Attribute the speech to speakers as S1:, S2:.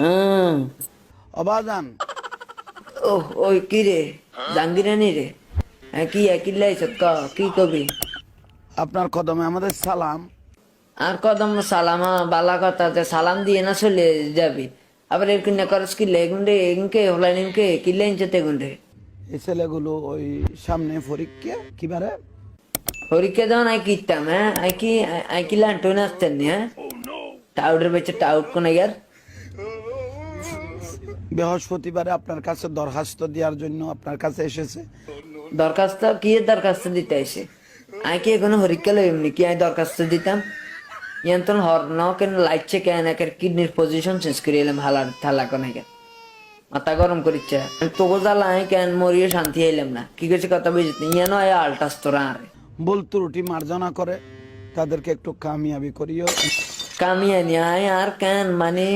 S1: হুম।
S2: অবাজান
S1: ওহ ওই কি রে, জাঙ্গিরানি রে? হ্যাঁ, কি কিল্লাইছ ক, কি কবি?
S2: আপনার কদমে আমাদের সালাম।
S1: আর কদম সালামা বালা কথা, যে সালাম দিয়ে না চলে যাবি। আবার এর কিনা করস কিল্লে গুন্ডে ইনকে হলাই নিমকে কিল্লাইন যেতে গুন্ডে।
S2: এই ছেলেগুলো ওই সামনে পরীক্ষা কিবারে
S1: পরীক্ষা দেওয়া নাই কিতাম, হ্যাঁ আই কি লান্টন আসতেন নি, হ্যাঁ টাউডের বেচে টাউট কোন ইয়ার।
S2: বৃহস্পতিবারে আপনার কাছে দরখাস্ত দেওয়ার জন্য আপনার কাছে এসেছে।
S1: দরখাস্ত কি এর দরখাস্ত দিতে আসে? আই কি এখনো পরীক্ষা লই এমনি কি আই দরখাস্ত দিতাম? ইয়ান্তন হর ন কেন লাইটছে কেন একের কিডনির পজিশন চেঞ্জ করে এলাম হালার থালা কোন কেন মাথা গরম করিচ্ছে। তোকে জ্বালা আই কেন মরিয়ে শান্তি আইলাম না, কি করছে কথা বুঝতে ইয়ানো আয় আলটাস তোরা আরে।
S2: ভুল ত্রুটি মার্জনা করে তাদেরকে একটু কামিয়াবি করিও।
S1: কামিয়ানি আয় আর কেন মানে